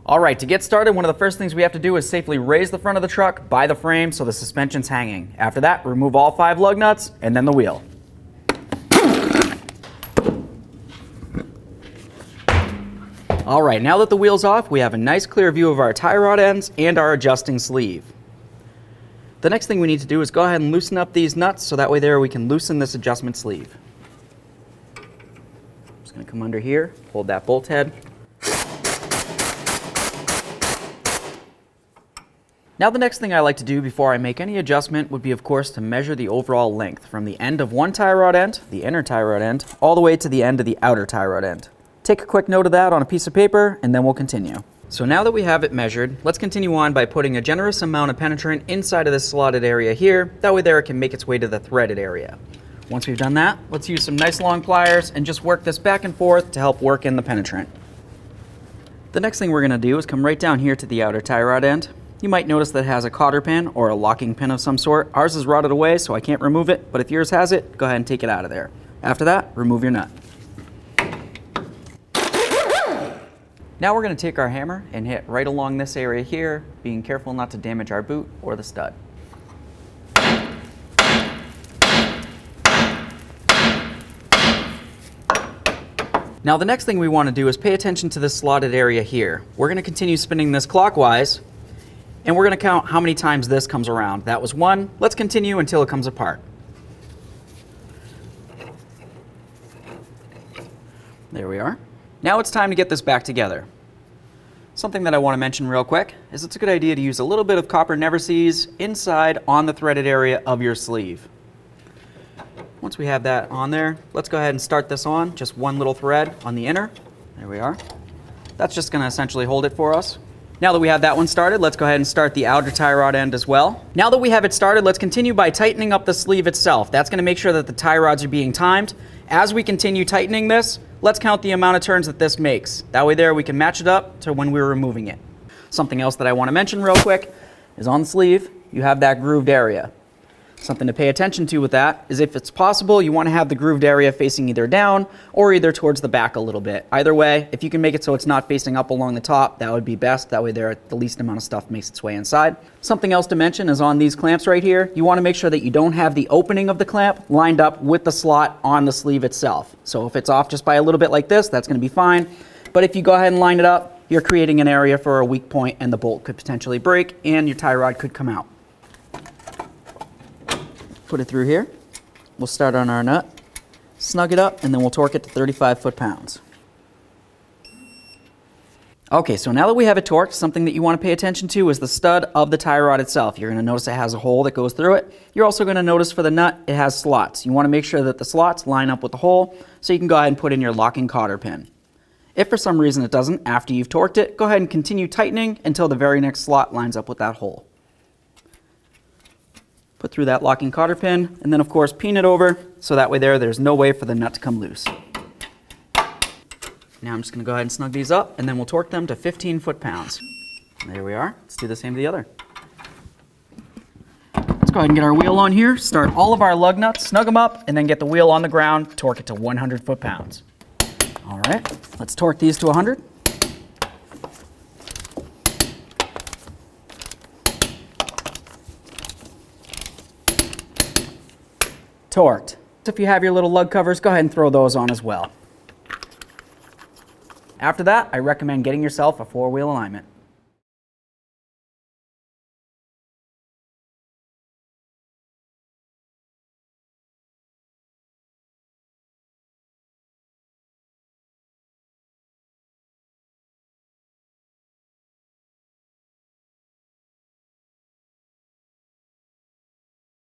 All right, to get started, one of the first things we have to do is safely raise the front of the truck by the frame so the suspension's hanging. After that, remove all 5 lug nuts and then the wheel. All right, now that the wheel's off, we have a nice clear view of our tie rod ends and our adjusting sleeve. The next thing we need to do is go ahead and loosen up these nuts so that way there we can loosen this adjustment sleeve. Just going to come under here, hold that bolt head. Now the next thing I like to do before I make any adjustment would be, of course, to measure the overall length from the end of one tie rod end, the inner tie rod end, all the way to the end of the outer tie rod end. Take a quick note of that on a piece of paper and then we'll continue. So now that we have it measured, let's continue on by putting a generous amount of penetrant inside of this slotted area here. That way there it can make its way to the threaded area. Once we've done that, let's use some nice long pliers and just work this back and forth to help work in the penetrant. The next thing we're going to do is come right down here to the outer tie rod end. You might notice that it has a cotter pin or a locking pin of some sort. Ours is rotted away, so I can't remove it, but if yours has it, go ahead and take it out of there. After that, remove your nut. Now we're going to take our hammer and hit right along this area here, being careful not to damage our boot or the stud. Now the next thing we want to do is pay attention to this slotted area here. We're going to continue spinning this clockwise, and we're going to count how many times this comes around. That was 1. Let's continue until it comes apart. There we are. Now it's time to get this back together. Something that I want to mention real quick is it's a good idea to use a little bit of copper never seize inside on the threaded area of your sleeve. Once we have that on there, let's go ahead and start this on. Just one little thread on the inner. There we are. That's just going to essentially hold it for us. Now that we have that one started, let's go ahead and start the outer tie rod end as well. Now that we have it started, let's continue by tightening up the sleeve itself. That's going to make sure that the tie rods are being timed. As we continue tightening this, let's count the amount of turns that this makes. That way there we can match it up to when we're removing it. Something else that I want to mention real quick is on the sleeve, you have that grooved area. Something to pay attention to with that is if it's possible, you want to have the grooved area facing either down or either towards the back a little bit. Either way, if you can make it so it's not facing up along the top, that would be best. That way there the least amount of stuff makes its way inside. Something else to mention is on these clamps right here, you want to make sure that you don't have the opening of the clamp lined up with the slot on the sleeve itself. So if it's off just by a little bit like this, that's going to be fine. But if you go ahead and line it up, you're creating an area for a weak point and the bolt could potentially break and your tie rod could come out. Put it through here. We'll start on our nut, snug it up, and then we'll torque it to 35 foot-pounds. Okay, so now that we have it torqued, something that you want to pay attention to is the stud of the tie rod itself. You're going to notice it has a hole that goes through it. You're also going to notice for the nut, it has slots. You want to make sure that the slots line up with the hole so you can go ahead and put in your locking cotter pin. If for some reason it doesn't, after you've torqued it, go ahead and continue tightening until the very next slot lines up with that hole. Put through that locking cotter pin, and then of course pin it over, so that way there's no way for the nut to come loose. Now I'm just going to go ahead and snug these up, and then we'll torque them to 15 foot-pounds. There we are. Let's do the same to the other. Let's go ahead and get our wheel on here, start all of our lug nuts, snug them up, and then get the wheel on the ground, torque it to 100 foot-pounds. All right, let's torque these to 100. Torqued. If you have your little lug covers, go ahead and throw those on as well. After that, I recommend getting yourself a 4-wheel alignment.